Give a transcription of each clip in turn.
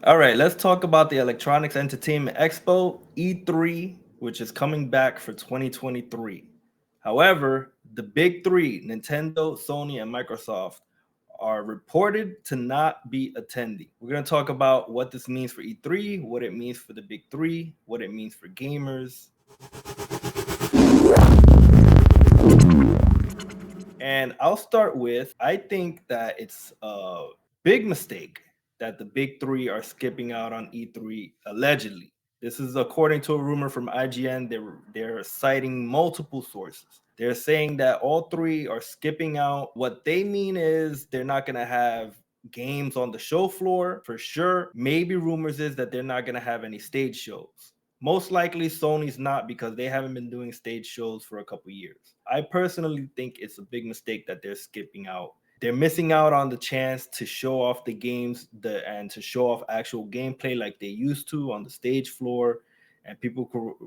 All right, let's talk about the Electronics Entertainment Expo E3, which is coming back for 2023. However, the big three, Nintendo, Sony, and Microsoft, are reported to not be attending. We're going to talk about what this means for E3, what it means for the big three, what it means for gamers. And I'll start with I think that it's a big mistake that the big three are skipping out on E3 allegedly. This is according to a rumor from IGN. They're citing multiple sources. They're saying that all three are skipping out. What they mean is they're not going to have games on the show floor for sure. Maybe rumors is that they're not going to have any stage shows. Most likely Sony's not because they haven't been doing stage shows for a couple years. I personally think it's a big mistake that they're skipping out. They're missing out on the chance to show off the games and to show off actual gameplay like they used to on the stage floor, and people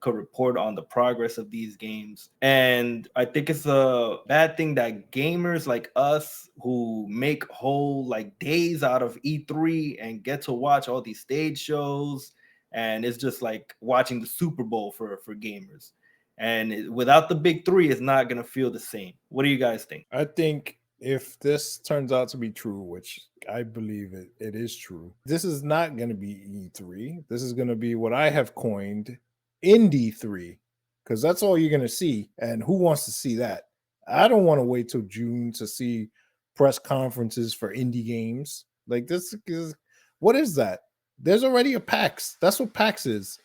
could report on the progress of these games. And I think it's a bad thing that gamers like us who make whole like days out of E3 and get to watch all these stage shows, and it's just like watching the Super Bowl for gamers. And without the big three, it's not going to feel the same. What do you guys think? I think if this turns out to be true, which I believe it is true, this is not going to be E3. This is going to be what I have coined Indie 3, because that's all you're going to see. And who wants to see that? I don't want to wait till June to see press conferences for indie games. Like, this is what is that? There's already a PAX. That's what PAX is.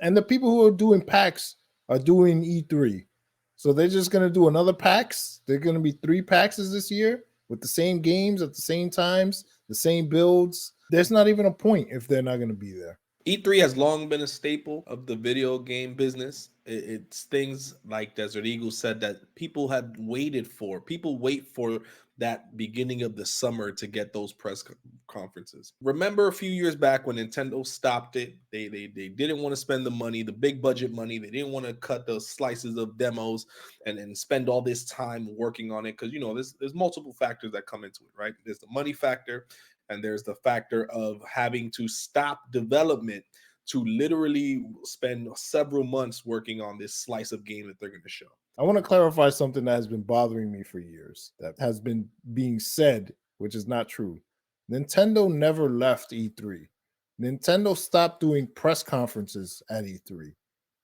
And the people who are doing PAX are doing E3. So they're just going to do another PAX. They're going to be 3 PAXs this year with the same games at the same times, the same builds. There's not even a point if they're not going to be there. E3 has long been a staple of the video game business. It's things like Desert Eagle said that people had waited for. People wait for that beginning of the summer to get those conferences. Remember a few years back when Nintendo stopped it? They didn't want to spend the money, the big budget money. They didn't want to cut the slices of demos and spend all this time working on it because there's multiple factors that come into it, right? There's the money factor, and there's the factor of having to stop development to literally spend several months working on this slice of game that they're going to show. I want to clarify something that has been bothering me for years, that has been being said, which is not true. Nintendo never left E3. Nintendo stopped doing press conferences at E3.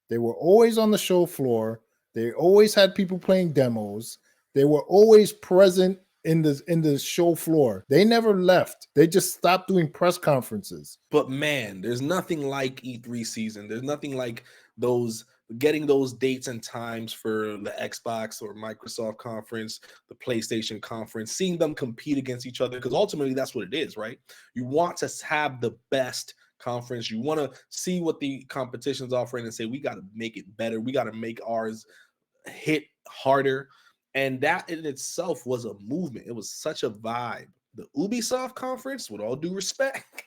They were always on the show floor. They always had people playing demos. They were always present in the show floor. They never left. They just stopped doing press conferences. But man, there's nothing like E3 season. There's nothing like those getting those dates and times for the Xbox or Microsoft conference, the PlayStation conference, seeing them compete against each other, because ultimately that's what it is, right? You want to have the best conference. You want to see what the competition's offering and say, we got to make it better. We got to make ours hit harder. And that in itself was a movement. It was such a vibe. The Ubisoft conference, with all due respect,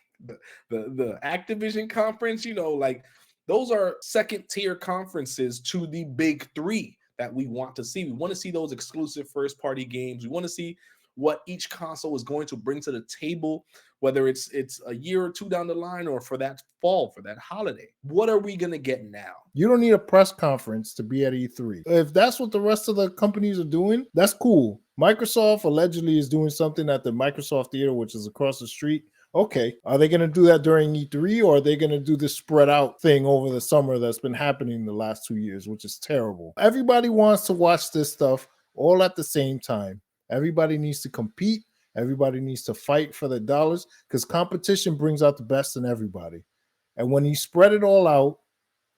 the Activision conference, like those are second tier conferences to the big three that we want to see. We want to see those exclusive first party games. We want to see what each console is going to bring to the table, whether it's a year or two down the line or for that fall, for that holiday. What are we going to get now? You don't need a press conference to be at E3. If that's what the rest of the companies are doing, that's cool. Microsoft allegedly is doing something at the Microsoft Theater, which is across the street. Okay, are they going to do that during E3, or are they going to do this spread out thing over the summer that's been happening the last 2 years, which is terrible? Everybody wants to watch this stuff all at the same time. Everybody needs to compete. Everybody needs to fight for their dollars because competition brings out the best in everybody. And when you spread it all out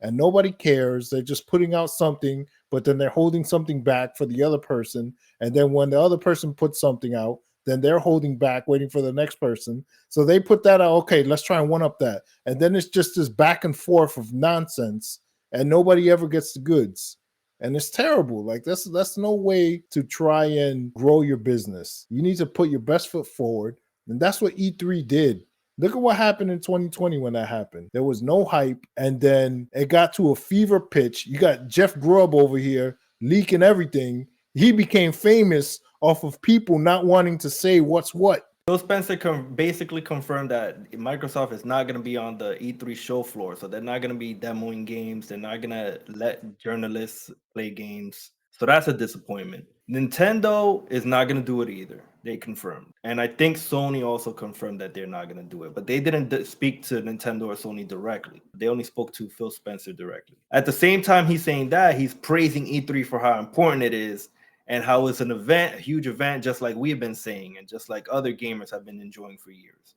and nobody cares, they're just putting out something, but then they're holding something back for the other person. And then when the other person puts something out, then they're holding back, waiting for the next person. So they put that out. Okay, let's try and one up that. And then it's just this back and forth of nonsense, and nobody ever gets the goods. And it's terrible. Like that's no way to try and grow your business. You need to put your best foot forward. And that's what E3 did. Look at what happened in 2020 when that happened. There was no hype. And then it got to a fever pitch. You got Jeff Grubb over here leaking everything. He became famous off of people not wanting to say what's what. Phil Spencer basically confirmed that Microsoft is not going to be on the E3 show floor. So they're not going to be demoing games. They're not going to let journalists play games. So that's a disappointment. Nintendo is not going to do it either. They confirmed. And I think Sony also confirmed that they're not going to do it. But they didn't speak to Nintendo or Sony directly. They only spoke to Phil Spencer directly. At the same time, he's saying that, he's praising E3 for how important it is and how it's an event, a huge event, just like we've been saying, and just like other gamers have been enjoying for years.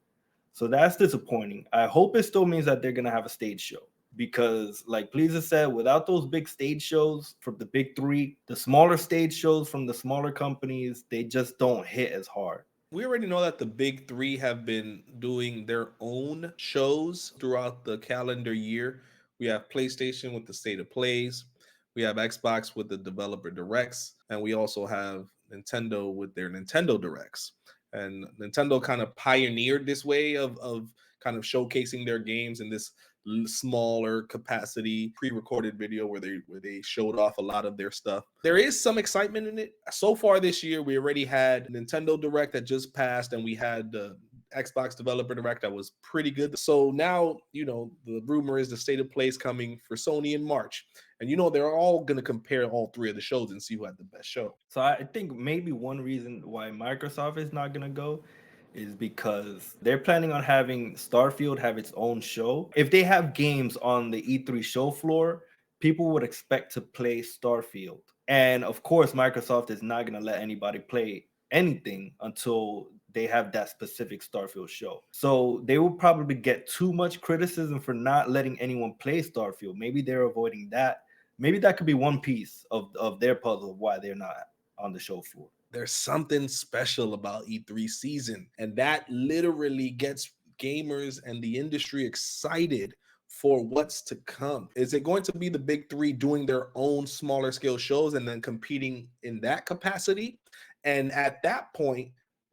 So that's disappointing. I hope it still means that they're gonna have a stage show because, like Pleasa said, without those big stage shows from the big three, the smaller stage shows from the smaller companies, they just don't hit as hard. We already know that the big three have been doing their own shows throughout the calendar year. We have PlayStation with the State of Plays, we have Xbox with the Developer Directs, and we also have Nintendo with their Nintendo Directs. And Nintendo kind of pioneered this way of kind of showcasing their games in this smaller capacity pre-recorded video where they showed off a lot of their stuff. There is some excitement in it. So far this year, we already had Nintendo Direct that just passed, and we had the Xbox Developer Direct that was pretty good. So now, the rumor is the State of Play is coming for Sony in March. And they're all going to compare all three of the shows and see who had the best show. So I think maybe one reason why Microsoft is not gonna go is because they're planning on having Starfield have its own show. If they have games on the E3 show floor, people would expect to play Starfield. And of course, Microsoft is not gonna let anybody play anything until they have that specific Starfield show. So they will probably get too much criticism for not letting anyone play Starfield. Maybe they're avoiding that. Maybe that could be one piece of their puzzle of why they're not on the show floor. There's something special about E3 season, and that literally gets gamers and the industry excited for what's to come. Is it going to be the big three doing their own smaller scale shows and then competing in that capacity? And at that point,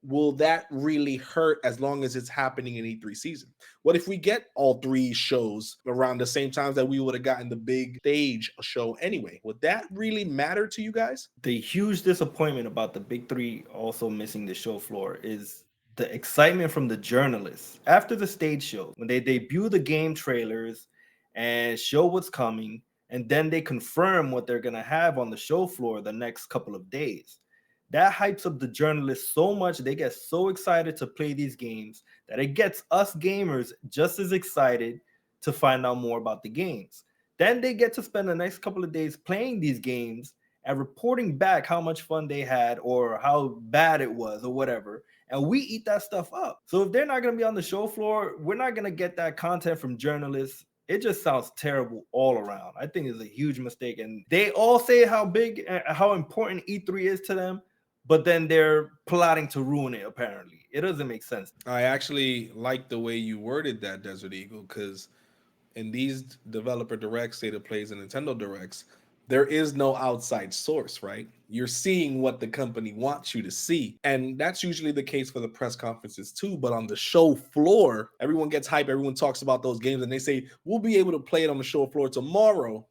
will that really hurt as long as it's happening in E3 season? What if we get all three shows around the same times that we would have gotten the big stage show anyway? Would that really matter to you guys? The huge disappointment about the big three also missing the show floor is the excitement from the journalists after the stage shows when they debut the game trailers and show what's coming, and then they confirm what they're going to have on the show floor the next couple of days. That hypes up the journalists so much, they get so excited to play these games that it gets us gamers just as excited to find out more about the games. Then they get to spend the next couple of days playing these games and reporting back how much fun they had or how bad it was or whatever. And we eat that stuff up. So if they're not going to be on the show floor, we're not going to get that content from journalists. It just sounds terrible all around. I think it's a huge mistake. And they all say how big, how important E3 is to them, but then they're plotting to ruin it, apparently. It doesn't make sense. I actually like the way you worded that, Desert Eagle, because in these developer directs, State of Plays, and Nintendo directs, there is no outside source, right? You're seeing what the company wants you to see. And that's usually the case for the press conferences too. But on the show floor, everyone gets hype. Everyone talks about those games and they say, we'll be able to play it on the show floor tomorrow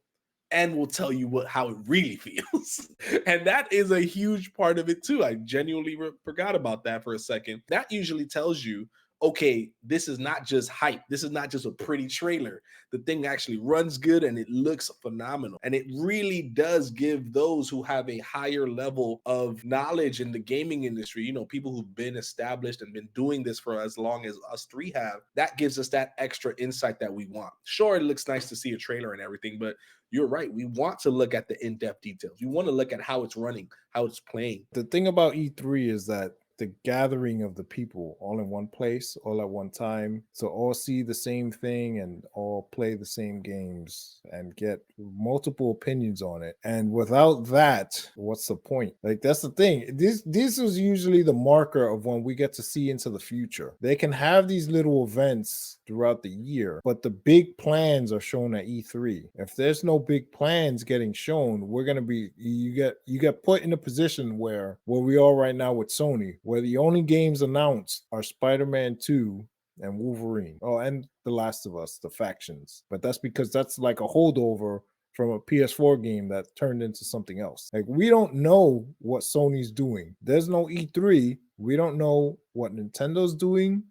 and we'll tell you how it really feels. And that is a huge part of it too. I genuinely forgot about that for a second. That usually tells you, okay, this is not just hype. This is not just a pretty trailer. The thing actually runs good and it looks phenomenal. And it really does give those who have a higher level of knowledge in the gaming industry, people who've been established and been doing this for as long as us three have, that gives us that extra insight that we want. Sure, it looks nice to see a trailer and everything, but you're right. We want to look at the in-depth details. We want to look at how it's running, how it's playing. The thing about E3 is that the gathering of the people all in one place, all at one time, to all see the same thing and all play the same games and get multiple opinions on it. And without that, what's the point? Like, that's the thing. This is usually the marker of when we get to see into the future. They can have these little events throughout the year, but the big plans are shown at E3. If there's no big plans getting shown, we're gonna be you get put in a position where we are right now with Sony, where the only games announced are Spider-Man 2 and Wolverine. Oh, and The Last of Us, the factions. But that's because that's like a holdover from a PS4 game that turned into something else. Like, we don't know what Sony's doing. There's no E3. We don't know what Nintendo's doing.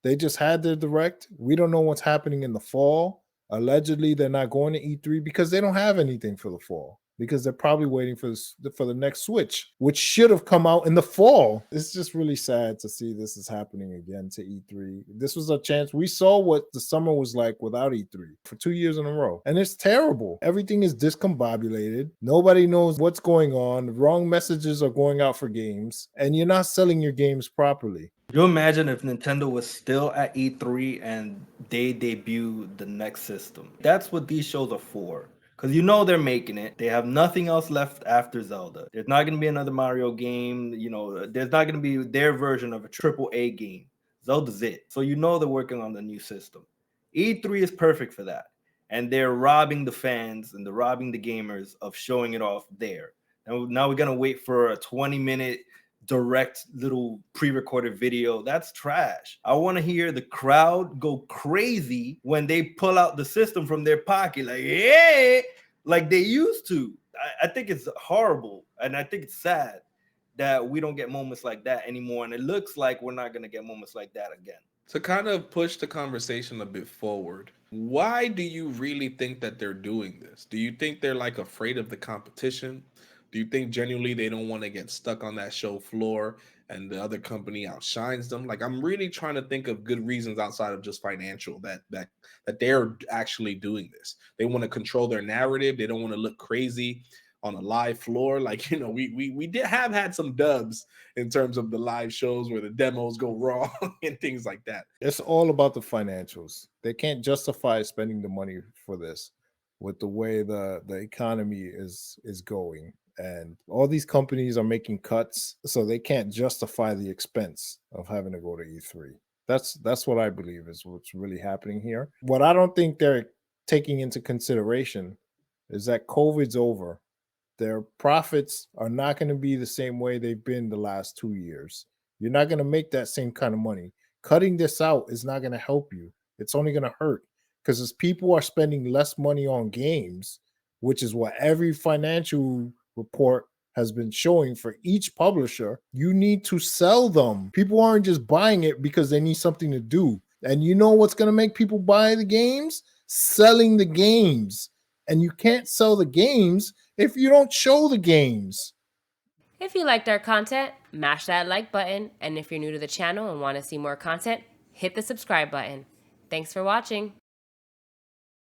They just had their direct. We don't know what's happening in the fall. Allegedly, they're not going to E3 because they don't have anything for the fall. Because they're probably waiting for the next Switch, which should have come out in the fall. It's just really sad to see this is happening again to E3. This was a chance. We saw what the summer was like without E3 for 2 years in a row, and it's terrible. Everything is discombobulated. Nobody knows what's going on. The wrong messages are going out for games, and you're not selling your games properly. You imagine if Nintendo was still at E3 and they debut the next system. That's what these shows are for. Because you know they're making it. They have nothing else left after Zelda. There's not going to be another Mario game. You know, there's not going to be their version of a triple A game. Zelda's it. So you know they're working on the new system. E3 is perfect for that. And they're robbing the fans and they're robbing the gamers of showing it off there. And now we're going to wait for a 20-minute direct little pre-recorded video. That's trash. I want to hear the crowd go crazy when they pull out the system from their pocket, like, yeah, like they used to. I think it's horrible, and I think it's sad that we don't get moments like that anymore, and it looks like we're not going to get moments like that again. To kind of push the conversation a bit forward, why do you really think that they're doing this? Do you think they're like afraid of the competition? Do you think genuinely they don't want to get stuck on that show floor and the other company outshines them? Like, I'm really trying to think of good reasons outside of just financial that they're actually doing this. They want to control their narrative. They don't want to look crazy on a live floor. Like, you know, we did have had some dubs in terms of the live shows where the demos go wrong and things like that. It's all about the financials. They can't justify spending the money for this with the way the economy is going. And all these companies are making cuts, so they can't justify the expense of having to go to E3. That's what I believe is what's really happening here. What I don't think they're taking into consideration is that COVID's over. Their profits are not going to be the same way they've been the last 2 years. You're not going to make that same kind of money. Cutting this out is not going to help you. It's only going to hurt because as people are spending less money on games, which is what every financial report has been showing for each publisher, you need to sell them. People aren't just buying it because they need something to do. And you know what's going to make people buy the games? Selling the games. And you can't sell the games if you don't show the games. If you liked our content, mash that like button. And if you're new to the channel and want to see more content, hit the subscribe button. Thanks for watching.